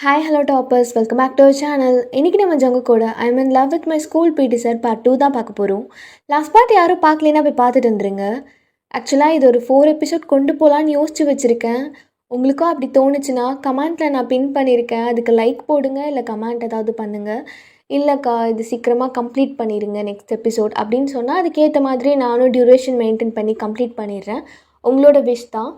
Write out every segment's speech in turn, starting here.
Hi hello toppers, welcome back to our channel. இன்றைக்கி நம்ம ஜங்கு கூட I am in love with my school PT sir part 2 தான் பார்க்க போகிறோம். லாஸ்ட் பார்ட் யாரும் பார்க்கலன்னா போய் பார்த்துட்டு வந்துருங்க. ஆக்சுவலாக இது ஒரு 4 எபிசோட் கொண்டு போகலான்னு யோசிச்சு வச்சுருக்கேன். உங்களுக்கும் அப்படி தோணுச்சுன்னா கமெண்ட்டில் நான் பின் பண்ணியிருக்கேன், அதுக்கு லைக் போடுங்க, இல்லை கமெண்ட் ஏதாவது பண்ணுங்கள். இல்லைக்கா இது சீக்கிரமாக கம்ப்ளீட் பண்ணிடுங்க நெக்ஸ்ட் எபிசோட் அப்படின்னு சொன்னால் அதுக்கேற்ற மாதிரி நானும் டியூரேஷன் மெயின்டைன் பண்ணி கம்ப்ளீட் பண்ணிடுறேன். உங்களோட விஷ் தான்.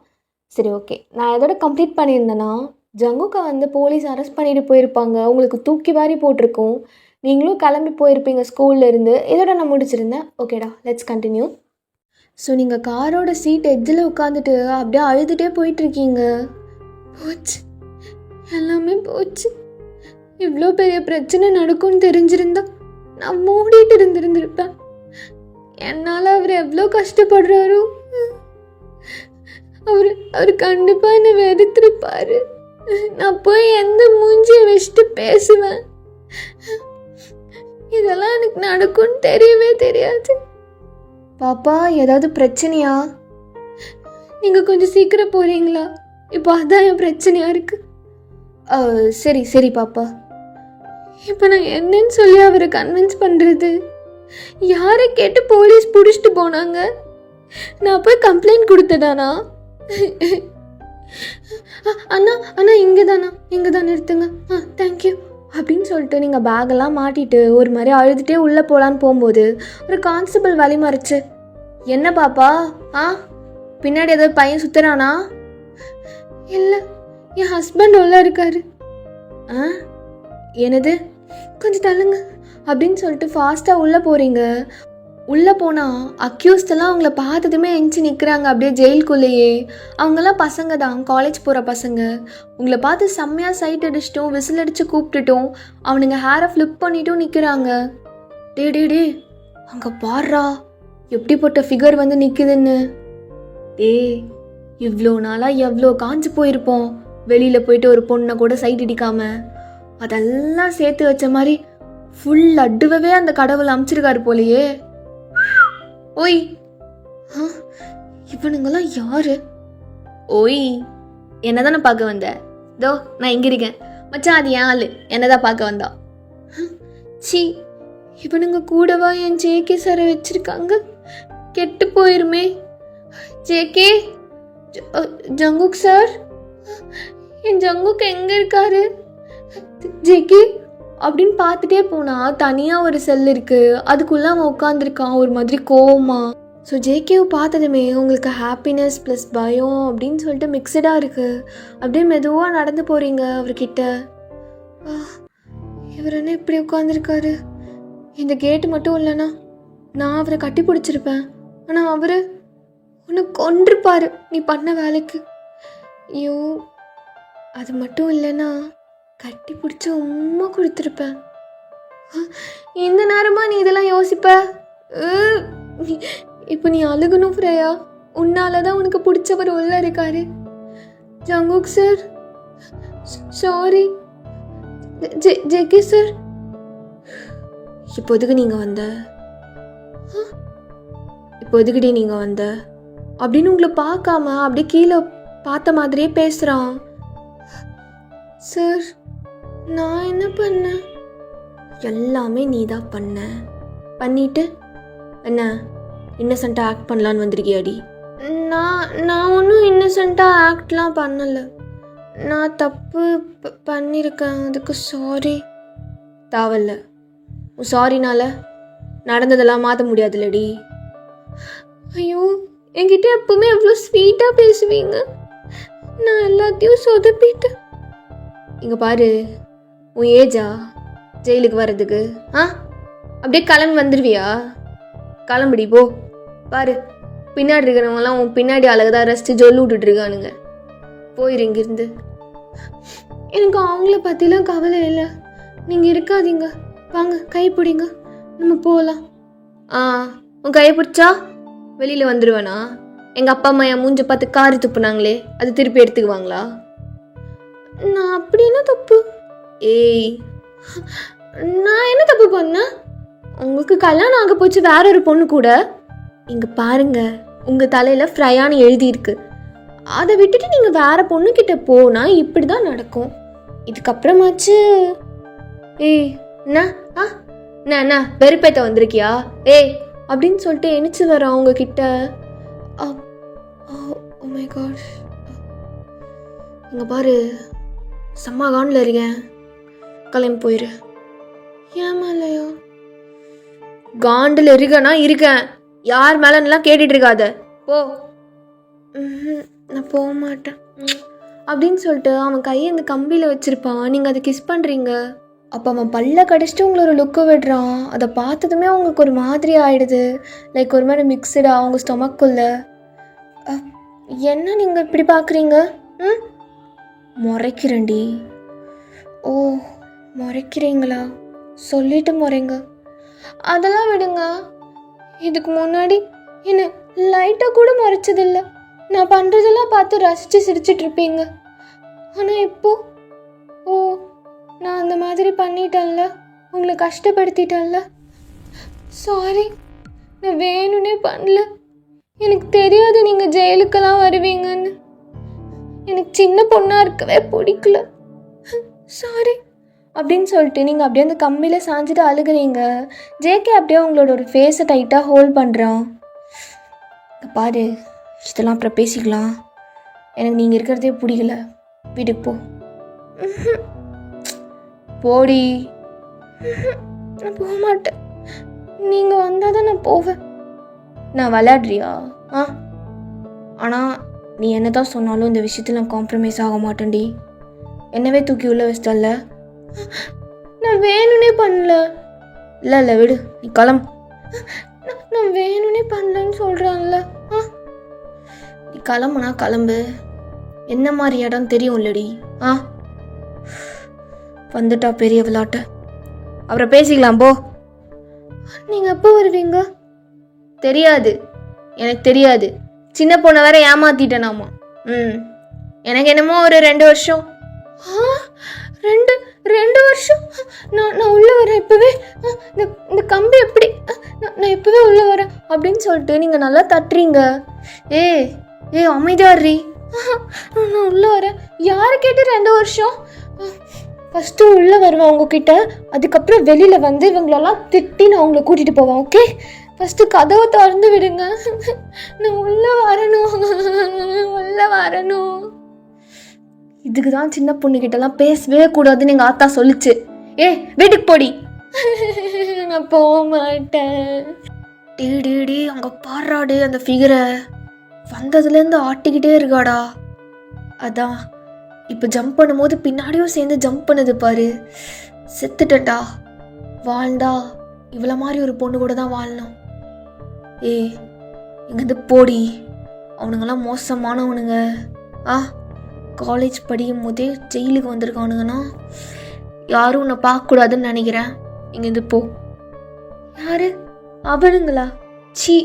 சரி, ஓகே. நான் எதோட கம்ப்ளீட் பண்ணியிருந்தேன்னா ஜங்குக்கை வந்து போலீஸ் அரெஸ்ட் பண்ணிட்டு போயிருப்பாங்க, உங்களுக்கு தூக்கி வாரி போட்டிருக்கோம், நீங்களும் கிளம்பி போயிருப்பீங்க ஸ்கூல்லேருந்து. இதோட நான் முடிச்சிருந்தேன். ஓகேடா, லெட்ஸ் கண்டினியூ. ஸோ நீங்கள் காரோட சீட் எட்ஜில் உட்காந்துட்டு அப்படியே அழுதுகிட்டே போயிட்டுருக்கீங்க. போச்சு, எல்லாமே போச்சு. இவ்வளோ பெரிய பிரச்சனை நடக்கும்னு தெரிஞ்சிருந்தா நான் மூடிட்டு இருந்திருப்பேன். என்னால் அவர் எவ்வளோ கஷ்டப்படுறாரோ, அவர் கண்டிப்பாக என்னை வெறுத்திருப்பார். நான் போய் எந்த மூஞ்சியை வச்சுட்டு பேசுவேன்? இதெல்லாம் எனக்கு நடக்கும்னு தெரியவே தெரியாது. பாப்பா, ஏதாவது பிரச்சனையா? நீங்கள் கொஞ்சம் சீக்கிரம் போகிறீங்களா? இப்போ அதான் என் பிரச்சனையாக இருக்குது. சரி சரி பாப்பா. இப்போ நான் என்னன்னு சொல்லி அவரை கன்வின்ஸ் பண்ணுறது? யாரை கேட்டு போலீஸ் பிடிச்சிட்டு போனாங்க? நான் போய் கம்ப்ளைண்ட் கொடுத்ததானா? அண்ணா அண்ணா இங்கே தானே நிறுத்துங்க. தேங்க்யூ அப்படின்னு சொல்லிட்டு நீங்கள் பேகெல்லாம் மாட்டிட்டு ஒரு மாதிரி அழுதுகிட்டே உள்ளே போகலான்னு போகும்போது ஒரு கான்ஸ்டபிள் வழி மறைச்சு, என்ன பாப்பா, பின்னாடி ஏதாவது பையன் சுற்றுறானா? இல்லை, என் ஹஸ்பண்ட் உள்ள இருக்காரு. என்னது, கொஞ்சம் தள்ளுங்க அப்படின்னு சொல்லிட்டு ஃபாஸ்ட்டாக உள்ளே போகிறீங்க. உள்ளே போனால் அக்யூஸ்டெல்லாம் அவங்கள பார்த்ததுமே எஞ்சி நிற்கிறாங்க அப்படியே ஜெயிலுக்குள்ளேயே. அவங்கெல்லாம் பசங்க தான், காலேஜ் போகிற பசங்க. உங்களை பார்த்து செம்மையாக சைட் அடிச்சிட்டோம், விசில் அடித்து கூப்பிட்டுட்டோம். அவனுங்க ஹேரை ஃப்ளிப் பண்ணிட்டும் நிற்கிறாங்க. டே அங்கே பாடுறா எப்படிப்பட்ட ஃபிகர் வந்து நிற்குதுன்னு. இவ்வளோ நாளாக எவ்வளோ காஞ்சு போயிருப்போம், வெளியில் போயிட்டு ஒரு பொண்ணை கூட சைட் அடிக்காம. அதெல்லாம் சேர்த்து வச்ச மாதிரி ஃபுல் அட்டுவவே அந்த கடவுள் அமுச்சிருக்காரு போலையே. ஓய், இவனுங்கெல்லாம் யாரு? ஓய், என்னதானே பார்க்க வந்த? தோ நான் இங்கே இருக்கேன் மச்சான், அது ஏன் ஆளு, என்னதான் பார்க்க வந்தா? சி, இவனுங்க கூடவா என் ஜேகே சாரை வச்சிருக்காங்க? கெட்டு போயிருமே. ஜேகே, ஜங்குக் சார், என் ஜங்குக் எங்கே இருக்காரு? ஜேகே அப்படின்னு பார்த்துட்டே போனால் தனியாக ஒரு செல் இருக்குது, அதுக்குள்ளே அவன் உட்காந்துருக்கான் ஒரு மாதிரி கோவமா. ஸோ ஜேகேவை பார்த்ததுமே உங்களுக்கு ஹாப்பினஸ் ப்ளஸ் பயம் அப்படின்னு சொல்லிட்டு மிக்சடாக இருக்குது. அப்படியே மெதுவாக நடந்து போகிறீங்க அவர்கிட்ட. இவர் என்ன இப்படி உட்காந்துருக்காரு? இந்த கேட்டு மட்டும் இல்லைன்னா நான் அவரை கட்டி பிடிச்சிருப்பேன். ஆனால் அவர் உன்னை கொன்றிருப்பார் நீ பண்ண வேலைக்கு. ஐயோ, அது மட்டும் இல்லைன்னா கட்டி பிடிச்ச உம்மா கொடுத்துருப்பேன். இந்த நேரமாக நீ இதெல்லாம் யோசிப்ப? இப்போ நீ அழுகணும் ஃப்ரேயா, உன்னால தான் உனக்கு பிடிச்சவர் உள்ள இருக்காரு. Jungkook sir sorry. JK sir, இப்போதுக்கு நீங்கள் வந்த அப்படின்னு உங்களை பார்க்காம அப்படியே கீழே பார்த்த மாதிரியே பேசுகிறான். சார், நான் என்ன பண்ணேன்? எல்லாமே நீ தான் பண்ணிட்டு என்ன இன்னசென்ட்டாக ஆக்ட் பண்ணலான்னு வந்திருக்கியாடி? நான் ஒன்றும் இன்னசென்ட்டாக ஆக்ட்லாம் பண்ணலை. நான் தப்பு பண்ணியிருக்கேன், அதுக்கு சாரி. தேவையில்ல, சாரினால நடந்ததெல்லாம் மாற்ற முடியாதுல்லடி. ஐயோ, என்கிட்ட எப்பவுமே எவ்வளோ ஸ்வீட்டாக பேசுவீங்க, நான் எல்லாத்தையும் சொதப்பிட்டேன். இங்கே பாரு, உன் ஏஜா ஜெயிலுக்கு வர்றதுக்கு? அப்படியே கிளம்பி வந்துடுவியா? கிளம்பிடி போ. பாரு, பின்னாடி இருக்கிறவங்கலாம் உன் பின்னாடி அழகுதான் ரசித்து ஜொல்லு விட்டுட்ருக்கானுங்க. போயிரு இங்கிருந்து. எனக்கு அவங்கள பற்றிலாம் கவலை இல்லை, நீங்கள் இருக்காதீங்க. வாங்க, கை பிடிங்க, நம்ம போகலாம். உன் கையை பிடிச்சா வெளியில் வந்துடுவேனா? எங்கள் அப்பா அம்மா என் மூஞ்ச பார்த்து காரி துப்புனாங்களே, அது திருப்பி எடுத்துக்குவாங்களா? நான் அப்படி என்ன தப்பு? நான் என்ன தப்பு பண்ணேன்? உங்களுக்கு கல்யாணம் ஆக போச்சு வேற ஒரு பொண்ணு கூட. இங்கே பாருங்க, உங்கள் தலையில் ஃப்ரையான்னு எழுதியிருக்கு. அதை விட்டுட்டு நீங்கள் வேற பொண்ணுக்கிட்ட போனால் இப்படி தான் நடக்கும். இதுக்கப்புறமாச்சு ஏய் என்ன ஆ என்ன வெறுப்பேத்த வந்திருக்கியா ஏய் அப்படின்னு சொல்லிட்டு எணிச்சு வர அவங்க கிட்ட. ஓ மை காட், இங்கே பாரு செம்ம காண்டில் இருக்கேன், கிளம்பி போயிரு. ஏன் மேலையா? காண்டில் இருக்கேன்னா இருக்கேன், யார் மேலன்னெலாம் கேட்டுட்டு இருக்காத போ. நான் போக மாட்டேன் அப்படின்னு சொல்லிட்டு அவன் கையை அந்த கம்பியில் வச்சுருப்பான். நீங்கள் அதை கிஸ் பண்ணுறீங்க. அப்போ அவன் பல்ல கடிச்சிட்டு உங்களை ஒரு லுக்கு விடுறான். அதை பார்த்ததுமே அவங்களுக்கு ஒரு மாதிரி ஆகிடுது, லைக் ஒரு மாதிரி மிக்சடாக அவங்க ஸ்டொமக்குள்ள. என்ன நீங்கள் இப்படி பார்க்குறீங்க? முறைக்கிறேன்டி. ஓ முறைக்கிறீங்களா? சொல்லிட்டு முறைங்க. அதெல்லாம் விடுங்க, இதுக்கு முன்னாடி என்ன லைட்டாக கூட முறைச்சதில்லை. நான் பண்ணுறதெல்லாம் பார்த்து ரசித்து சிரிச்சிட்ருப்பீங்க. ஆனால் இப்போ ஓ நான் அந்த மாதிரி பண்ணிட்டேன்ல, உங்களை கஷ்டப்படுத்திட்டேன்ல. சாரி, நான் வேணும்னே பண்ணல. எனக்கு தெரியாது நீங்கள் ஜெயிலுக்கெல்லாம் வருவீங்கன்னு. எனக்கு சின்ன பொண்ணாக இருக்கவே பிடிக்கல. சாரி அப்படின்னு சொல்லிட்டு நீங்கள் அப்படியே அந்த கம்பியில் சாஞ்சிட்டு அழுகிறீங்க. ஜேகே அப்படியே உங்களோட ஒரு ஃபேஸை டைட்டாக ஹோல்ட் பண்ணுறான். பாரு, இதெல்லாம் அப்புறம் பேசிக்கலாம், எனக்கு நீங்கள் இருக்கிறதே பிடிக்கல, வீட்டுக்கு போ. போடி. நான் போக மாட்டேன், நீங்கள் வந்தால் தான் நான் போவேன். நான் விளையாடுறியா? ஆனால் நீ என்ன தான் சொன்னாலும் இந்த விஷயத்தில் நான் காம்ப்ரமைஸ் ஆக மாட்டேன்டி. என்னவே தூக்கி உள்ள வச்சிட்டல்ல. நான் வேணும்னே பண்ணல. இல்லை விடு, நீ கிளம்பு. நான் வேணும்னே பண்ணலன்னு சொல்கிறான்ல. நீ கிளம்புனா கிளம்பு, என்ன மாதிரி இடம் தெரியும் இல்லடி. வந்துட்டா பெரிய விளையாட்டு, அப்புறம் பேசிக்கலாம் போ. நீங்கள் எப்போ வருவீங்க? தெரியாது, எனக்கு தெரியாது. சின்ன பொண்ணை வேற ஏமாத்திட்டேனாமா. எனக்கு என்னமோ ஒரு 2 வருஷம். 2 வருஷம்? நான் உள்ளே வரேன் இப்போவே. இந்த கம்பி எப்படி? நான் இப்போவே உள்ளே வரேன் அப்படின்னு சொல்லிட்டு நீங்கள் நல்லா தட்டுறீங்க. ஏ அமைதியாடுறி. நான் உள்ளே வரேன். யாரை கேட்டு 2 வருஷம்? ஃபஸ்ட்டு உள்ளே வருவேன் உங்ககிட்ட, அதுக்கப்புறம் வெளியில் வந்து இவங்களெல்லாம் திட்டி நான் உங்களை கூட்டிகிட்டு போவேன். ஓகே, ஃபஸ்ட்டு கதவை திறந்து விடுங்க. நான் உள்ளே வரணும். இதுக்கு தான் சின்ன பொண்ணுக்கிட்டலாம் பேசவே கூடாதுன்னு எங்கள் ஆத்தா சொல்லிச்சு. வீட்டுக்கு போடி. நான் போக மாட்டேன். டீ அங்கே பாடுறாடு அந்த ஃபிகரை, வந்ததுலேருந்து ஆட்டிக்கிட்டே இருக்காடா. அதான் இப்போ ஜம்ப் பண்ணும்போது பின்னாடியும் சேர்ந்து ஜம்ப் பண்ணுது பாரு. செத்துட்டா. வாழ்ந்தா இவ்வளோ மாதிரி ஒரு பொண்ணு கூட தான் வாழணும். இங்கேருந்து போடி. அவனுங்கெல்லாம் மோசமானவனுங்க. காலேஜ் படிக்கும் போதே ஜெயிலுக்கு வந்திருக்கானுங்கன்னா யாரும் உன்னை பார்க்கக்கூடாதுன்னு நினைக்கிறேன். இங்கேருந்து போ. யாரு அவனுங்களா? சி,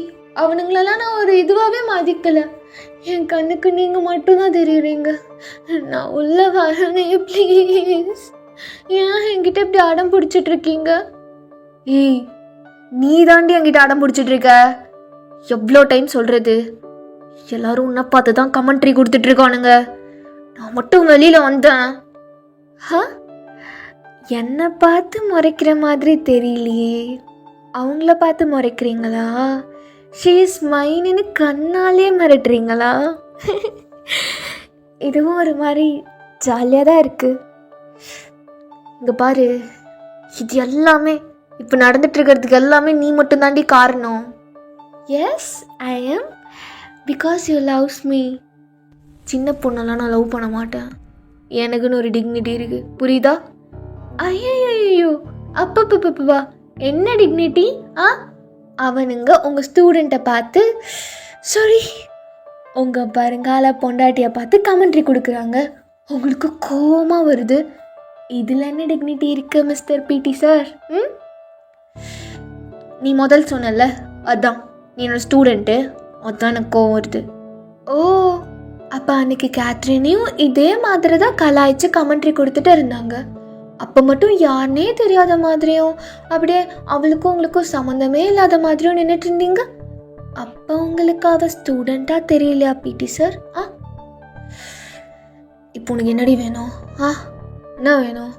அவனுங்களெல்லாம் நான் ஒரு இதுவாகவே மதிக்கலை. என் கண்ணுக்கு நீங்கள் மட்டும்தான் தெரியுறீங்க. நான் உள்ள வரனே ப்ளீஸ். ஏன் என்கிட்ட இப்படி அடம் பிடிச்சிட்டு இருக்கீங்க? நீ தாண்டி என்கிட்ட அடம் பிடிச்சிட்டு இருக்க. எவ்வளோ டைம் சொல்கிறது? எல்லாரும் உன்னை பார்த்து தான் கமெண்ட்ரி கொடுத்துட்டு இருக்கானுங்க. நான் மட்டும் வெளியில் வந்தேன். என்னை பார்த்து முறைக்கிற மாதிரி தெரியலையே. அவங்கள பார்த்து முறைக்கிறீங்களா? ஷீ இஸ் மைன்னு கண்ணாலே மிரட்டுறீங்களா? இதுவும் ஒரு மாதிரி ஜாலியாக தான் இருக்குது. இங்கே பாரு, இது எல்லாமே இப்போ நடந்துட்டு இருக்கிறதுக்கு எல்லாமே நீ மட்டும் தாண்டி காரணம். Yes I am, because you loves me. சின்ன பொண்ணெல்லாம் நான் லவ் பண்ண மாட்டேன். எனக்குன்னு ஒரு டிக்னிட்டி இருக்குது, புரியுதா? ஐயோ அப்பப்பா, என்ன டிக்னிட்டி? அவனுங்க உங்கள் ஸ்டூடெண்ட்டை பார்த்து, சாரி, உங்கள் வருங்கால பொண்டாட்டியை பார்த்து கமெண்ட்ரி கொடுக்குறாங்க. உங்களுக்கு கோபமாக வருது. இதில் என்ன டிக்னிட்டி இருக்குது மிஸ்டர் பிடி சார்? நீ முதல் சொன்னல, அதான் நீ என்னோட ஸ்டூடெண்ட்டு, அதான் எனக்கு கோவம் வருது. ஓ, அப்போ அன்னைக்கு கேத்ரினையும் இதே மாதிரி தான் கலாய்ச்சி கமெண்ட்ரி கொடுத்துட்டு இருந்தாங்க. அப்போ மட்டும் யாருனே தெரியாத மாதிரியும் அப்படியே அவளுக்கும் உங்களுக்கும் சம்மந்தமே இல்லாத மாதிரியும் நின்றுட்டு இருந்தீங்க. அப்போ உங்களுக்கு அவள் ஸ்டூடெண்ட்டாக தெரியலையா பிடி சார்? இப்போ உனக்கு என்னடி வேணும்? என்ன வேணும்?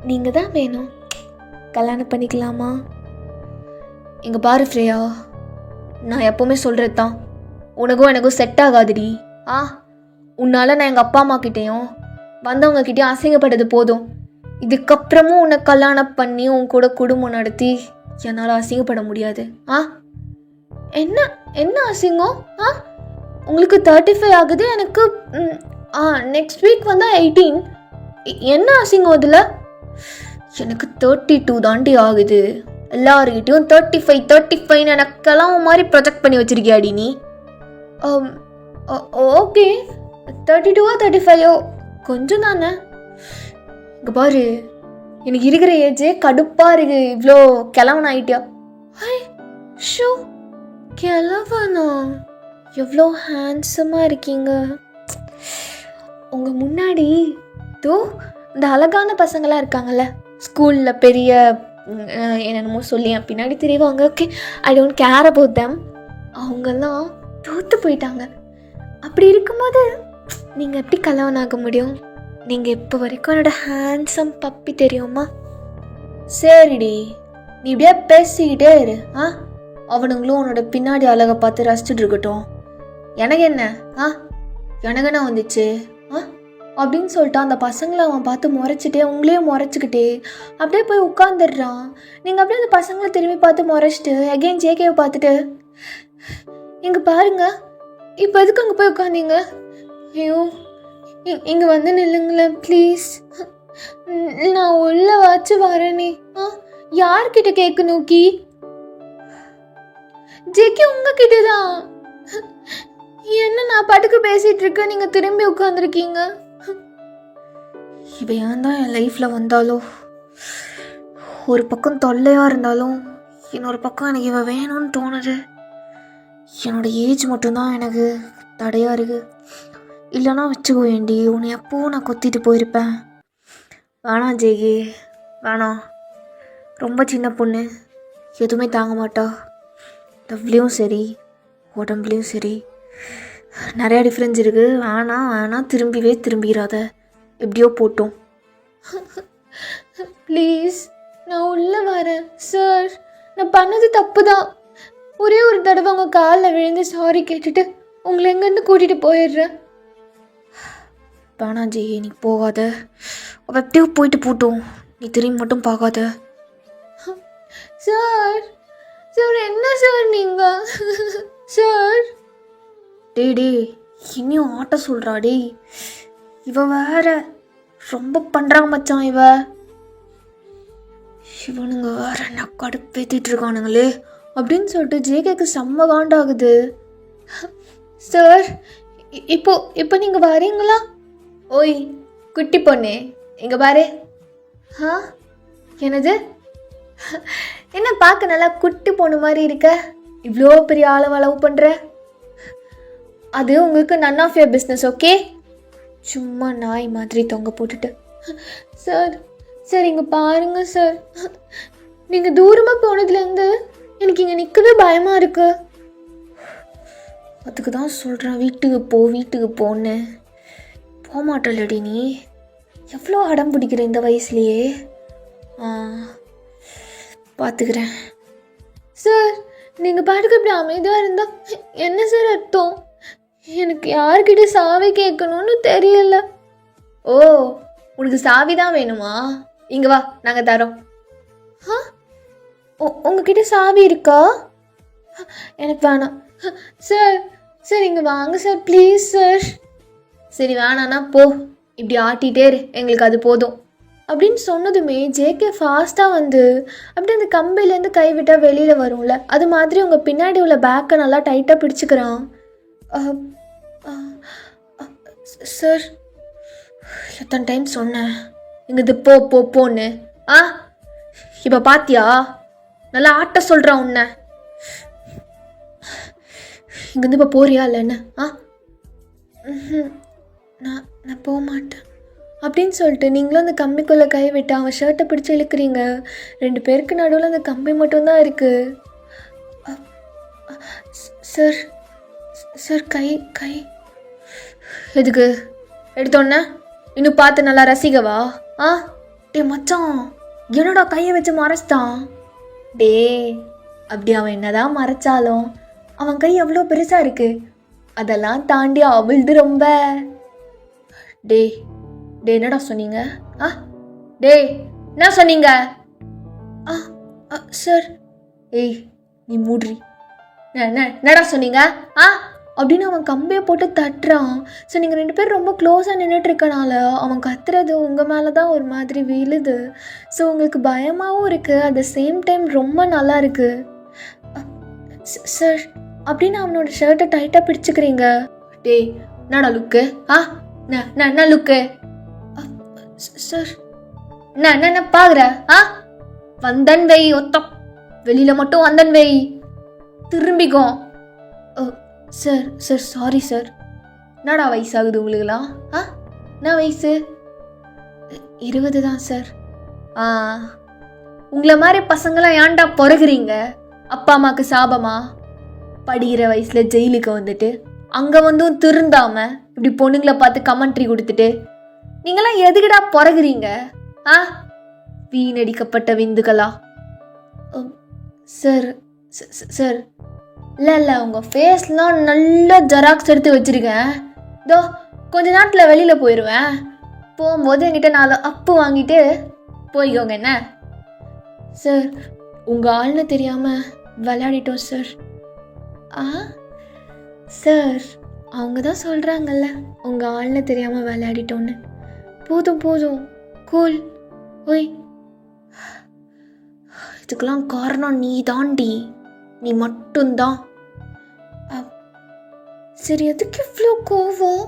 நீங்கள் தான் வேணும். கல்யாணம் பண்ணிக்கலாமா? இங்கே பாரு ஃப்ரேயா, நான் எப்போவுமே சொல்கிறது தான், உனக்கும் எனக்கும் செட் ஆகாதுடி. உன்னால் நான் எங்கள் அப்பா அம்மா கிட்டேயும் வந்தவங்கக்கிட்டேயும் அசிங்கப்பட்டது போதும். இதுக்கப்புறமும் உன்னை கல்யாணம் பண்ணி உன் கூட குடும்பம் நடத்தி என்னால் அசிங்கப்பட முடியாது. என்ன என்ன அசிங்கம்? உங்களுக்கு 35 ஆகுது, எனக்கு நெக்ஸ்ட் வீக் வந்தால் 18. என்ன அசிங்கம் அதில்? எனக்கு 32 தாண்டி ஆகுது. எல்லாருக்கிட்டையும் 35 எனக்கெல்லாம் மாதிரி ப்ரொஜெக்ட் பண்ணி வச்சிருக்கியாடி நீ? ஓகே, 32 35 கொஞ்சம் தானே. இங்கே பாரு, எனக்கு இருக்கிற ஏஜே கடுப்பாக இருக்கு. இவ்வளோ கிழவன் ஆகிட்டியா? ஷோ, கிழவனா? எவ்வளோ ஹேண்ட்ஸமாக இருக்கீங்க. உங்கள் முன்னாடி தோ இந்த அழகான பசங்களாம் இருக்காங்கல்ல, ஸ்கூலில் பெரிய என்னென்னமோ சொல்லி என் பின்னாடி தெரிவாங்க. Okay, I don't care about them. அவங்கெல்லாம் தோற்று போயிட்டாங்க. அப்படி இருக்கும்போது நீங்கள் எப்படி கல்யாணம் முடியும்? நீங்கள் இப்போ வரைக்கும் என்னோட ஹேண்ட்ஸம் பப்பி தெரியுமா? சரிடி, நீ இப்படியே பேசிக்கிட்டே இரு. அவனுங்களும் உன்னோட பின்னாடி அழகை பார்த்து ரசிச்சுட்டு இருக்கட்டும். எனக்கு என்ன எனக்கு என்ன வந்துச்சு அப்படின்னு சொல்லிட்டு அந்த பசங்களை அவன் பார்த்து முறைச்சிட்டே, உங்களையும் முறைச்சிக்கிட்டே அப்படியே போய் உட்காந்துடுறான். நீங்கள் அப்படியே அந்த பசங்களை திரும்பி பார்த்து முறைச்சிட்டு அகெயின் ஜேகேவை பார்த்துட்டு, இங்கே பாருங்க, இப்போ எதுக்கு அங்கே போய் உட்காந்தீங்க? ஐயோ, இங்கே வந்து நில்லுங்களேன் ப்ளீஸ். நான் உள்ள வச்சு வரேனே. யார்கிட்ட கேட்கணும்? ஜேகே உங்ககிட்ட தான். என்ன நான் பாட்டுக்கு பேசிட்டு இருக்கேன், நீங்க திரும்பி உட்காந்துருக்கீங்க. இப்போ ஏன் தான் என் லைஃப்பில் வந்தாலும், ஒரு பக்கம் தொல்லையாக இருந்தாலும் இன்னொரு பக்கம் எனக்கு இவன் வேணும்னு தோணுது. என்னோட ஏஜ் மட்டும்தான் எனக்கு தடையாக இருக்குது. இல்லைனா வச்சுக்கோ வேண்டி உன்னை எப்போவும் நான் கொத்திட்டு போயிருப்பேன். வேணாம் ஜெகி, வேணாம். ரொம்ப சின்ன பொண்ணு, எதுவுமே தாங்க மாட்டா. டவ்லையும் சரி உடம்புலையும் சரி நிறையா டிஃப்ரென்ஸ் இருக்குது. வேணாம் திரும்பிடாத. எப்படியோ போட்டோம். ப்ளீஸ், நான் உள்ளே வரேன் சார். நான் பண்ணது தப்பு தான். ஒரே ஒரு தடவை உங்கள் காலில் விழுந்து சாரி கேட்டுட்டு உங்களை எங்கேருந்து கூட்டிகிட்டு போயிடுறேன். வேணாம் ஜெய், நீ போகாத. அவள் எப்படியோ போயிட்டு போட்டோம், நீ திரும்பி மட்டும் பார்க்காத. சார் என்ன சார் நீங்கள்? சார் டே இன்னும் ஆட்ட சொல்கிறா. டே இவ வேற ரொம்ப பண்ணுறாங்க மச்சான். இவனுங்க வேற என்ன கடுப்பேற்றிட்டு இருக்கானுங்களே அப்படின்னு சொல்லிட்டு ஜேகேக்கு செம்ம காண்டாகுது. சார் இப்போ நீங்கள் வரீங்களா? ஓய் குட்டி பொண்ணே, இங்கே பாரு. என்னது? என்ன பார்க்க நல்லா குட்டி பொண்ணு மாதிரி இருக்க? இவ்வளோ பெரிய ஆளை லவ் பண்ணுற? அது உங்களுக்கு none of your business. Okay, சும்மா நாய் மாதிரி தொங்க போட்டுட்டு. சார் இங்கே பாருங்க சார், நீங்கள் தூரமாக போனதுலேருந்து எனக்கு இங்கே நிற்கவே பயமாக இருக்கு. அதுக்கு தான் சொல்கிறேன், வீட்டுக்கு போன்னு. போகமாட்டலடி நீ. எவ்வளோ அடம் பிடிக்கிற இந்த வயசுலையே. பார்த்துக்கிறேன். சார் நீங்கள் பாட்டுக்கு இப்படி அமைதியாக இருந்தால் என்ன சார் அர்த்தம்? எனக்கு யார்கிட்ட சாவி கேட்கணும்னு தெரியல. ஓ, உனக்கு சாவி தான் வேணுமா? இங்கே வா, நாங்கள் தரோம். உங்ககிட்ட சாவி இருக்கா? எனக்கு வேணாம் சார். இங்கே வாங்க சார், ப்ளீஸ் சார். சரி வேணான்னா போ, இப்படி ஆட்டிகிட்டே இரு, எங்களுக்கு அது போதும் அப்படின்னு சொன்னதுமே ஜேகே ஃபாஸ்ட்டாக வந்து அப்படி அந்த கம்பிலேருந்து கைவிட்டால் வெளியில் வரும்ல, அது மாதிரி உங்கள் பின்னாடி உள்ள பேக்கை நல்லா டைட்டாக பிடிச்சிக்கிறான். சார் எத்தனை டைம் சொன்னேன் இங்கே போன்னு. இப்போ பாத்தியா, நல்லா ஆட்ட சொல்கிறான் உன்னை. இங்கேருந்து இப்போ போறியா இல்லைன்னு? நான் போக மாட்டேன் அப்படின்னு சொல்லிட்டு நீங்களும் அந்த கம்பிக்குள்ளே கை விட்டு அவன் ஷர்ட்டை பிடிச்சி இழுக்கிறீங்க. 2 பேருக்கு நடுவில் அந்த கம்பி மட்டும்தான் இருக்குது. சார் கை எதுக்கு எடுத்தோன்னே? இன்னும் பார்த்து நல்லா ரசிகவா? ஆ டே மச்சான், என்னடா கையை வச்சு மறைச்சிட்டான்? டே அப்படி அவன் என்னதான் மறைச்சாலும் அவன் கை எவ்வளோ பெருசா இருக்கு, அதெல்லாம் தாண்டி அவள்து ரொம்ப. டே டே என்னடா சொன்னீங்க? ஆ டே என்ன சொன்னீங்க? சார். ஏய் நீ மூட்ரி. என்னடா சொன்னீங்க? ஆ அப்படின்னு அவன் கம்பியை போட்டு தட்டுறான். ஸோ நீங்கள் 2 பேரும் ரொம்ப க்ளோஸாக நின்றுட்டு இருக்கனால அவன் கத்துறது உங்கள் மேலே தான் ஒரு மாதிரி விழுது. ஸோ உங்களுக்கு பயமாகவும் இருக்குது, அட் த சேம் டைம் ரொம்ப நல்லா இருக்குது. சார் அப்படின்னு அவனோட ஷர்ட்டை டைட்டாக பிடிச்சிக்கிறீங்க. டேய் என்னடா லுக்கு? ஆ என்ன லுக்கு? சார் என்ன பார்க்குற? ஆ வந்தன் வை ஒத்தம், வெளியில் மட்டும் வந்தன் வை, திரும்பிக்கோ. Sir sir sorry sir. என்னடா வயசாகுது உங்களுக்குலாம்? ஆ என்ன வயசு? 20 தான் சார். உங்களை மாதிரி பசங்களாம் ஏன்டா பிறகுறீங்க? அப்பா அம்மாவுக்கு சாபமா? படிக்கிற வயசில் ஜெயிலுக்கு வந்துட்டு அங்கே வந்தும் திருந்தாமல் இப்படி பொண்ணுங்களை பார்த்து கமெண்ட்ரி கொடுத்துட்டு நீங்களாம் எதுக்குடா பிறகுறீங்க? ஆ வீணடிக்கப்பட்ட விந்துகளா? சார் சார் இல்லை உங்கள் ஃபேஸ்லாம் நல்லா ஜெராக்ஸ் எடுத்து வச்சுருக்கேன். இதோ கொஞ்ச நேரத்தில் வெளியில் போயிடுவேன். போகும்போது என்கிட்ட 4 அப்பு வாங்கிட்டு போய்க்கோங்க. என்ன சார், உங்கள் ஆள்னு தெரியாமல் விளையாடிட்டோம் சார். சார் அவங்க தான் சொல்கிறாங்கல்ல உங்கள் ஆள்னு தெரியாமல் விளையாடிட்டோன்னு. போதும் கூல். ஓய் இதுக்கெல்லாம் காரணம் நீ தாண்டி, நீ மட்டும்தான். சரி எதுக்கு இவ்வளோ கோவம்?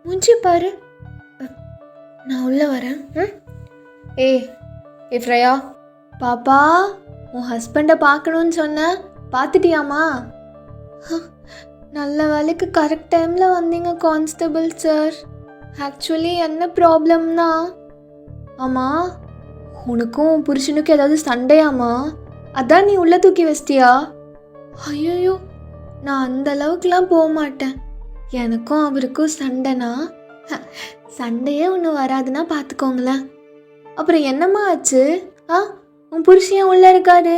மூஞ்சி பாரு. நான் உள்ள வரேன். ஏ ஃப்ரையா, பாப்பா உன் ஹஸ்பண்டை பார்க்கணுன்னு சொன்ன, பார்த்துட்டியாமா? நல்ல வேலைக்கு கரெக்ட் டைமில் வந்தீங்க கான்ஸ்டபிள் சார். ஆக்சுவலி என்ன ப்ராப்ளம்னா, ஆமாம் உனக்கும் புருஷனுக்கும் ஏதாவது சண்டையாமா? அதான் நீ உள்ள தூக்கி வச்சிட்டியா? ஐயோ நான் அந்த அளவுக்குலாம் போக மாட்டேன். எனக்கும் அவருக்கும் சண்டைனா சண்டையே ஒன்று வராதுன்னா பார்த்துக்கோங்களேன். அப்புறம் என்னம்மா ஆச்சு? உன் புருஷன் உள்ளே இருக்காரு.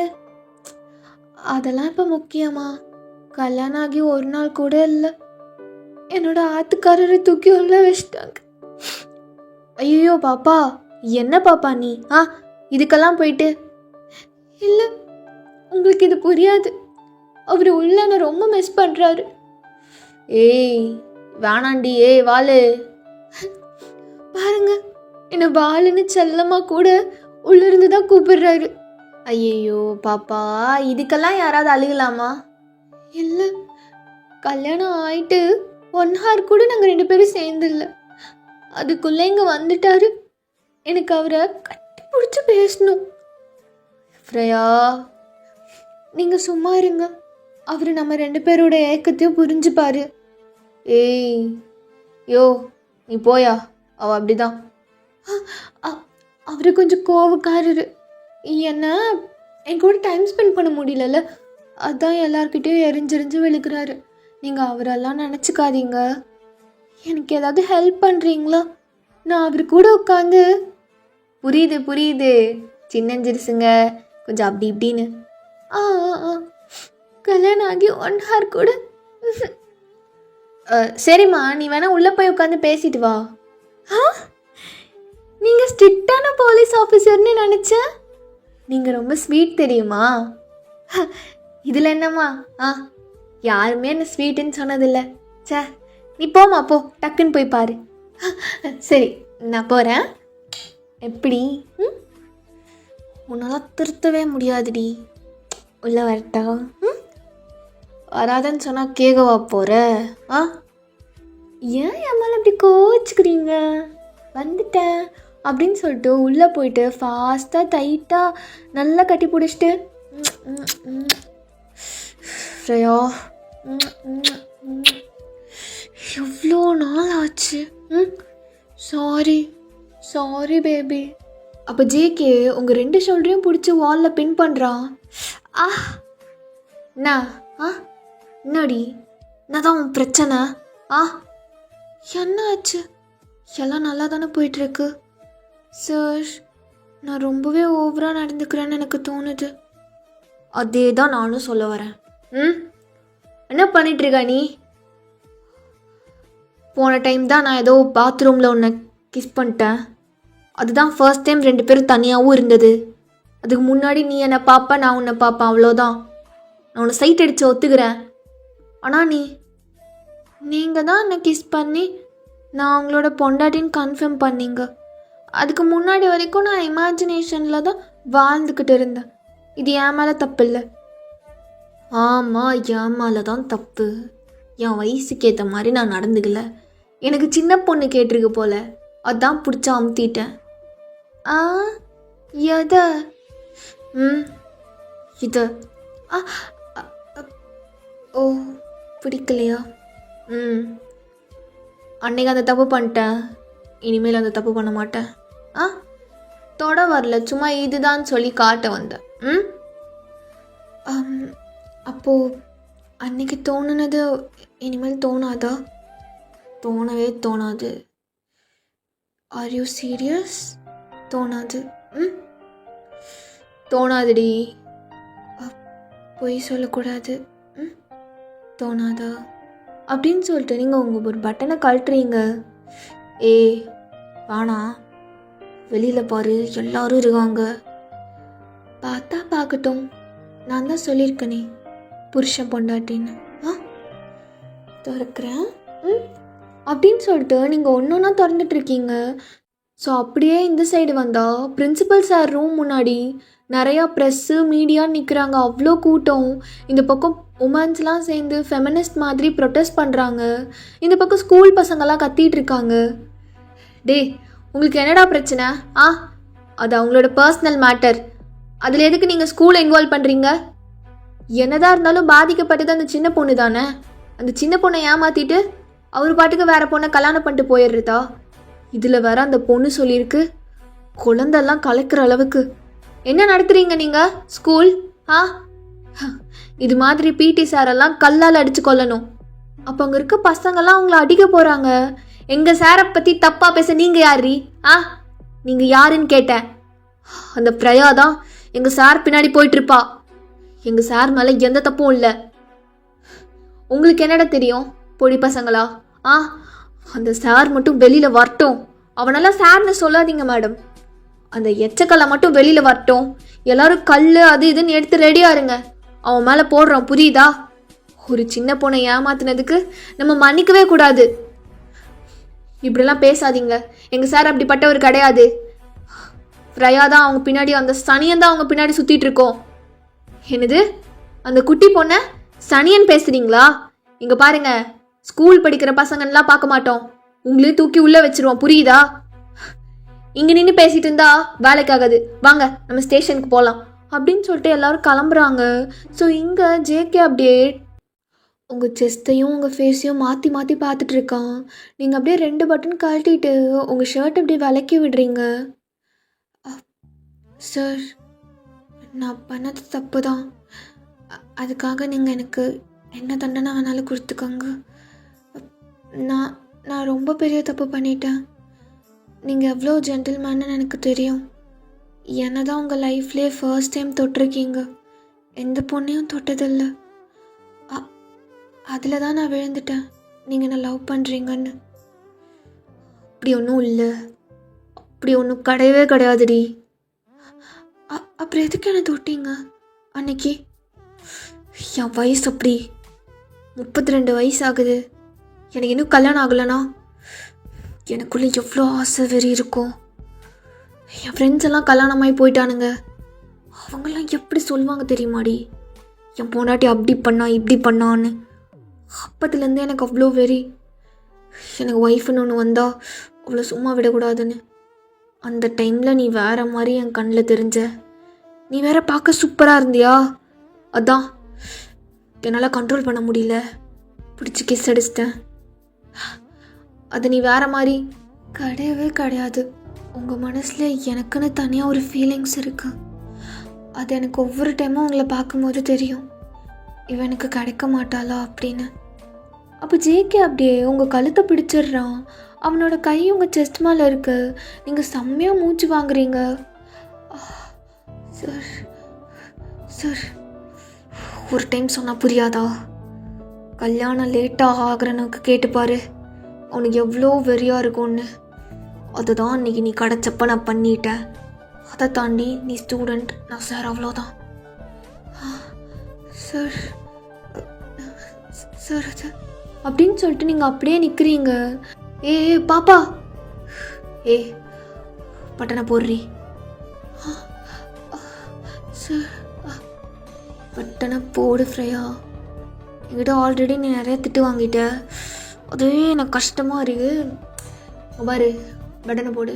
அதெல்லாம் இப்போ முக்கியமா? கல்யாணம் ஆகி 1 நாள் கூட இல்லை, என்னோட ஆத்துக்காரரை தூக்கி உள்ள வச்சிட்டாங்க. ஐயோ பாப்பா, என்ன பாப்பா நீ? இதுக்கெல்லாம் போயிட்டு இல்லை, உங்களுக்கு இது புரியாது. அவர் உள்ள என்னை ரொம்ப மிஸ் பண்ணுறாரு. ஏய் வேணாண்டி, வாலு பாருங்க, என்னை வாலுன்னு செல்லமாக கூட உள்ளிருந்து தான் கூப்பிடுறாரு. ஐயோ பாப்பா, இதுக்கெல்லாம் யாராவது அழுகலாமா? இல்லை, கல்யாணம் ஆயிட்டு 1 hour கூட நாங்கள் 2 பேரும் சேர்ந்துடல, அதுக்குள்ளே இங்கே வந்துட்டாரு. எனக்கு அவரை கட்டி பிடிச்சி பேசணும். ஃப்ரையா நீங்கள் சும்மா இருங்க, அவர் நம்ம 2 பேரோட ஏக்கத்தையும் புரிஞ்சுப்பாரு. ஏய் யோ நீ போயா, அவள் அப்படிதான். அவரு கொஞ்சம் கோவக்காரரு. என்ன என் கூட டைம் ஸ்பெண்ட் பண்ண முடியல, அதான் எல்லார்கிட்டையும் எரிஞ்செறிஞ்சு விழுக்கிறாரு. நீங்கள் அவரெல்லாம் நினச்சிக்காதீங்க. எனக்கு ஏதாவது ஹெல்ப் பண்ணுறீங்களா? நான் அவர் கூட உட்காந்து. புரியுது சின்னஞ்சிருசுங்க கொஞ்சம் அப்படி இப்படின்னு. கல்யாணம் ஆகி 1 hour கூட. சரிம்மா, நீ வேணா உள்ளே போய் உட்காந்து பேசிட்டு வா. நீங்கள் ஸ்ட்ரிக்டான போலீஸ் ஆஃபீஸர்னு நினச்சேன். நீங்கள் ரொம்ப ஸ்வீட் தெரியுமா? இதில் என்னம்மா? யாருமே என்ன ஸ்வீட்டுன்னு சொன்னதில்லை. சே நீ போமா, போ, டக்குன்னு போய் பாரு. சரி நான் போகிறேன். எப்படி? உன்னால் திருத்தவே முடியாதுடி. உள்ள வரட்டா? வராதன்னு சொன்னால் கேட்கவா போகிற? ஏன் என் மேலே இப்படி கோச்சிக்கிறீங்க? வந்துட்டேன் அப்படின்னு சொல்லிட்டு உள்ளே போயிட்டு ஃபாஸ்ட்டாக டைட்டாக நல்லா கட்டி பிடிச்சிட்டு, ஃப்ரையா எவ்வளோ நாள் ஆச்சு. Sorry baby. அப்போ ஜேகே உங்கள் 2 ஷோல்டரையும் பிடிச்சி வாலில் பின் பண்ணுறான். என்னடி, என்னதான் உன் பிரச்சனை? என்ன ஆச்சு? எல்லாம் நல்லா தானே போயிட்டுருக்கு. சார், நான் ரொம்பவே ஓவராக நடந்துக்கிறேன்னு எனக்கு தோணுது. அதே தான் நானும் சொல்ல வரேன். என்ன பண்ணிகிட்ருக்க நீ? போன டைம் தான் நான் ஏதோ பாத்ரூமில் உன்னை கிஸ் பண்ணிட்டேன். அதுதான் ஃபர்ஸ்ட் டைம் 2 பேரும் தனியாகவும் இருந்தது. அதுக்கு முன்னாடி நீ என்னை பார்ப்ப, நான் உன்னை பார்ப்பேன், அவ்வளோதான். நான் உன்னை சைட் அடித்து ஒத்துக்கிறேன். ஆனால் நீங்கள் தான் என்னை கிஸ் பண்ணி நான் அவங்களோட பொண்டாட்டின்னு கன்ஃபார்ம் பண்ணீங்க. அதுக்கு முன்னாடி வரைக்கும் நான் இமேஜினேஷனில் தான் வாழ்ந்துக்கிட்டு இருந்தேன். இது என் மேலே தப்பு இல்லை. ஆமாம், என் மேலே தான் தப்பு. என் வயசுக்கு ஏற்ற மாதிரி நான் நடந்துக்கல. எனக்கு சின்ன பொண்ணு கேட்டிருக்கு போல, அதான் பிடிச்சி அமுத்திட்டேன். எதை? இது ஓ, பிடிக்கலையா? அன்னைக்கு அந்த தப்பு பண்ணிட்டேன், இனிமேல் அந்த தப்பு பண்ண மாட்டேன். தொட வரல, சும்மா இதுதான் சொல்லி காட்ட வந்தேன். அப்போது அன்னைக்கு தோணுனது இனிமேல் தோணாதா? தோணவே தோணாது. Are you serious? தோணாது. தோணாதுடி. பொய் சொல்லக்கூடாது. தோணாதா அப்படின்னு சொல்லிட்டு நீங்கள் உங்கள் ஒரு பட்டனை கழட்டுறீங்க. வாணா, வெளியில் பாரு, எல்லாரும் இருக்காங்க. பார்த்தா பார்க்கட்டும், நான் தான் சொல்லியிருக்கேனே புருஷன் பொண்டாட்டின்னு. திறக்கிறேன் அப்படின்னு சொல்லிட்டு நீங்கள் ஒன்று ஒன்றா திறந்துட்டுருக்கீங்க. ஸோ அப்படியே இந்த சைடு வந்தால் பிரின்சிபல் சார் ரூம் முன்னாடி நிறையா ப்ரெஸ்ஸு மீடியா நிற்கிறாங்க. அவ்வளோ கூட்டம். இந்த பக்கம் உமன்ஸ்லாம் சேர்ந்து ஃபெமினிஸ்ட் மாதிரி ப்ரொட்டஸ்ட் பண்ணுறாங்க. இந்த பக்கம் ஸ்கூல் பசங்கள்லாம் கத்திகிட்டு இருக்காங்க. உங்களுக்கு என்னடா பிரச்சனை? அது அவங்களோட பர்சனல் மேட்டர். அதில் எதுக்கு நீங்கள் ஸ்கூலை இன்வால்வ் பண்ணுறீங்க? என்னதான் இருந்தாலும் பாதிக்கப்பட்டது அந்த சின்ன பொண்ணு தானே. அந்த சின்ன பொண்ணை ஏமாற்றிட்டு அவர் பாட்டுக்கு வேறு பொண்ணை கல்யாணம் பண்ணிட்டு போயிடுறதா? இதில் வேற அந்த பொண்ணு சொல்லியிருக்கு குழந்தெல்லாம் கலக்கிற அளவுக்கு. என்ன நடத்துறீங்க நீங்கள் ஸ்கூல்? இது மாதிரி பிடி சாரெல்லாம் கல்லால் அடித்து கொல்லணும். அப்போ அங்கே இருக்க பசங்கள்லாம் அவங்கள அடிக்க போகிறாங்க. எங்கள் சாரை பற்றி தப்பாக பேச நீங்கள் யாரு? நீங்கள் யாருன்னு கேட்டேன். அந்த பிரயா தான் எங்கள் சார் பின்னாடி போயிட்டுருப்பா. எங்கள் சார் மேலே எந்த தப்பும் இல்லை. உங்களுக்கு என்னடா தெரியும் பொடி பசங்களா? அந்த சார் மட்டும் வெளியில் வரட்டும். அவனெல்லாம் சார்னு சொல்லாதீங்க மேடம். அந்த எச்சக்கல்லை மட்டும் வெளியில் வரட்டும். எல்லாரும் கல் அது இதுன்னு எடுத்து ரெடியாக இருங்க. அவன் மேலே போடுறான், புரியுதா? ஒரு சின்ன பொண்ணை ஏமாத்தினதுக்கு நம்ம மன்னிக்கவே கூடாது. இப்படிலாம் பேசாதீங்க. எங்கள் சார் அப்படிப்பட்டவர் கிடையாது. பிரயா தான் அவங்க பின்னாடி, அந்த சனியன் தான் அவங்க பின்னாடி சுற்றிட்டு இருக்கோம். என்னது? அந்த குட்டி பொண்ணை சனியன் பேசுகிறீங்களா? இங்கே பாருங்க, ஸ்கூல் படிக்கிற பசங்கள்லாம் பார்க்க மாட்டோம். உங்களையும் தூக்கி உள்ளே வச்சிருவோம், புரியுதா? இங்கே நின்று பேசிகிட்டு இருந்தா வேலைக்காகாது. வாங்க நம்ம ஸ்டேஷனுக்கு போகலாம் அப்படின்னு சொல்லிட்டு எல்லாரும் கிளம்புறாங்க. ஸோ இங்கே ஜேகே அப்படியே உங்கள் செஸ்ட்டையும் உங்கள் ஃபேஸையும் மாற்றி மாற்றி பார்த்துட்டு இருக்கான். நீங்கள் அப்படியே 2 பட்டன் கழட்டிட்டு உங்கள் ஷர்ட் அப்படியே விலக்கி விடுறீங்க. சார், நான் பண்ணது தப்பு தான். அதுக்காக நீங்கள் எனக்கு என்ன தண்டனை வேணாலும் கொடுத்துக்கோங்க. நான் ரொம்ப பெரிய தப்பு பண்ணிட்டேன். நீங்கள் எவ்வளோ ஜென்டில்மேன்னு எனக்கு தெரியும். என்னை தான் உங்கள் லைஃப்லேயே ஃபர்ஸ்ட் டைம் தொட்டிருக்கீங்க. எந்த பொண்ணையும் தொட்டதில்லை. அதில் தான் நான் விழுந்துட்டேன் நீங்கள் என்ன லவ் பண்ணுறீங்கன்னு. அப்படி ஒன்றும் இல்லை, அப்படி ஒன்றும் கிடையவே கிடையாதுடி. அப்புறம் எதுக்கு என்ன தொட்டீங்க அன்னைக்கு? என் வயசு அப்படி 32 வயசு ஆகுது. எனக்கு இன்னும் கல்யாணம் ஆகலைனா எனக்குள்ளே எவ்வளோ ஆசை வெறி இருக்கும். என் ஃப்ரெண்ட்ஸ் எல்லாம் கல்யாணமாகி போயிட்டானுங்க. அவங்கெல்லாம் எப்படி சொல்லுவாங்க தெரியுமாடி, என் பொண்டாட்டி அப்படி பண்ணா இப்படி பண்ணான்னு. அப்பத்துலேருந்து எனக்கு அவ்வளோ வெறி. எனக்கு ஒய்ஃப்னு ஒன்று வந்தால் அவ்வளோ சும்மா விடக்கூடாதுன்னு. அந்த டைமில் நீ வேறு மாதிரி என் கண்ணில் தெரிஞ்ச. நீ வேற பார்க்க சூப்பராக இருந்தியா, அதான் என்னால் கண்ட்ரோல் பண்ண முடியல, பிடிச்சி கிஸ் அடிச்சிட்டேன். அது நீ வேறு மாதிரி கிடையவே கிடையாது. உங்கள் மனசில் எனக்குன்னு தனியாக ஒரு ஃபீலிங்ஸ் இருக்குது. அது எனக்கு ஒவ்வொரு டைமும் உங்களை பார்க்கும்போது தெரியும், இவனுக்கு கிடைக்க மாட்டாளா அப்படின்னு. அப்போ ஜேகே அப்படியே உங்கள் கழுத்தை பிடிச்சிடுறான். அவனோட கை உங்கள் செஸ்ட் மேலே இருக்கு. நீங்கள் செம்மையாக மூச்சு வாங்குறீங்க. சார் சார் ஒரு டைம் சொன்னால் புரியாதா? கல்யாணம் லேட்டாக ஆகிறனுக்கு கேட்டுப்பாரு, அவனுக்கு எவ்வளோ வெறியாக இருக்கும்னு. அதுதான் அன்றைக்கி நீ கிடச்சப்ப நான் பண்ணிட்டேன். அதை தாண்டி நீ ஸ்டூடெண்ட், நான் சார், அவ்வளோதான். சார் சார் அது அப்படின்னு சொல்லிட்டு நீங்கள் அப்படியே நிற்கிறீங்க. ஏ பாப்பா, ஏ பட்டனை போடுறி. சார் பட்டனை போடு ஃப்ரையா. என்கிட்ட ஆல்ரெடி நீ நிறைய திட்டு வாங்கிட்ட, அதுவே எனக்கு கஷ்டமாக இருக்கு. பாரு பட்டனை போடு.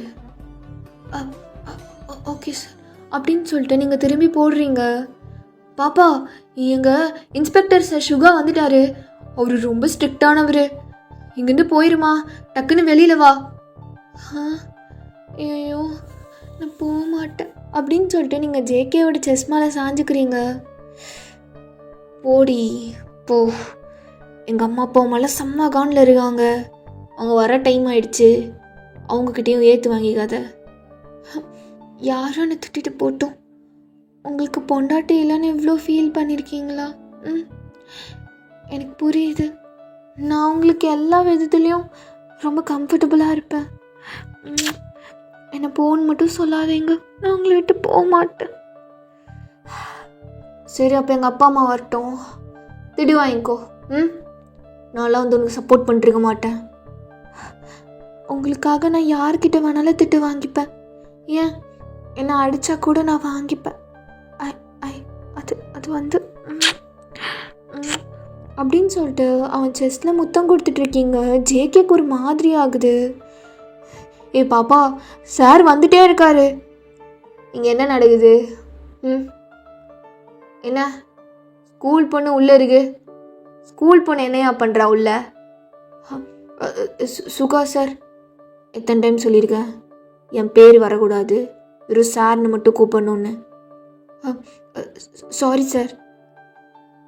ஓகே சார் அப்படின்னு சொல்லிட்டு நீங்கள் திரும்பி போடுறீங்க. பாப்பா, எங்கள் இன்ஸ்பெக்டர் சார் சுகா வந்துட்டாரு, அவர் ரொம்ப ஸ்ட்ரிக்டானவர், இங்கேருந்து போயிருமா, டக்குன்னு வெளியில் வா. ஐயோ நான் போக மாட்டேன் அப்படின்னு சொல்லிட்டு நீங்கள் ஜேகேவோட செஸ் மேலே சாஞ்சுக்கிறீங்க. போடி போ. எங்கள் அம்மா அப்பா மேலே செம்ம கானில் இருக்காங்க, அவங்க வர டைம் ஆயிடுச்சு, அவங்கக்கிட்டேயும் ஏற்று வாங்கிக்காத. யாரும் என்னை திட்டிட்டு போட்டோம், உங்களுக்கு பொண்டாட்டி இல்லைன்னு இவ்வளோ ஃபீல் பண்ணியிருக்கீங்களா? எனக்கு புரியுது. நான் உங்களுக்கு எல்லா விதத்துலேயும் ரொம்ப கம்ஃபர்டபுளாக இருப்பேன். என்னை போன்னு மட்டும் சொல்லாதீங்க, நான் உங்களை விட்டு போக மாட்டேன். சரி, அப்போ எங்கள் அப்பா அம்மா வரட்டும், திடி வாங்கிக்கோ. நான்லாம் வந்து உனக்கு சப்போர்ட் பண்ணிருக்க மாட்டேன். உங்களுக்காக நான் யார்கிட்ட வேணாலும் திட்டு வாங்கிப்பேன். ஏன் என்னை அடித்தா கூட நான் வாங்கிப்பேன். அது வந்து அப்படின்னு சொல்லிட்டு அவன் செஸ்டில் முத்தம் கொடுத்துட்ருக்கீங்க. ஜேகேக்கு ஒரு மாதிரி ஆகுது. ஏ பாப்பா, சார் வந்துட்டே இருக்காரு, இங்கே என்ன நடக்குது? என்ன ஸ்கூல் பொண்ணு உள்ளே இருக்கு, ஸ்கூல் பொண்ணு என்னையா பண்ணுறா உள்ள? சுகா சார், எத்தனை டைம் சொல்லியிருக்கேன் என் பேர் வரக்கூடாது, வெறும் சார்னு மட்டும் கூப்பிடணுன்னு. Sorry sir.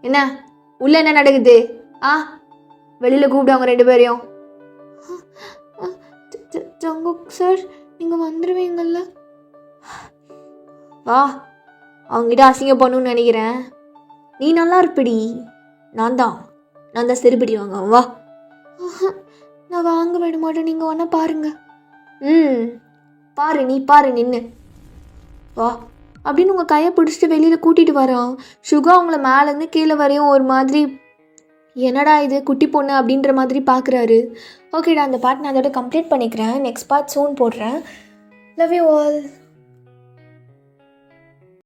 என்ன உள்ளே என்ன நடக்குது? வெளியில் கூப்பிடுவாங்க ரெண்டு பேரையும். ஜங்குக் சார், நீங்கள் வந்துடுவீங்கள்ல? வா, அவங்ககிட்ட அசிங்கம் பண்ணணும்னு நினைக்கிறேன். நீ நல்லா இருப்படி, நான் தான் செருப்படி வாங்க. வா. நான் வாங்க விட மாட்டேன், நீங்கள் வேணா பாருங்க. பாரு, நீ பாரு, நின்று வா அப்படின்னு உங்கள் கையை பிடிச்சிட்டு வெளியில் கூட்டிகிட்டு வரோம். சுகா அவங்கள மேலேருந்து கீழே வரையும் ஒரு மாதிரி, என்னடா இது குட்டி பொண்ணு அப்படின்ற மாதிரி பார்க்குறாரு. ஓகேடா, அந்த பார்ட் நான் அதோட கம்ப்ளீட் பண்ணிக்கிறேன். நெக்ஸ்ட் பார்ட் சூன் போடுறேன். Love you all.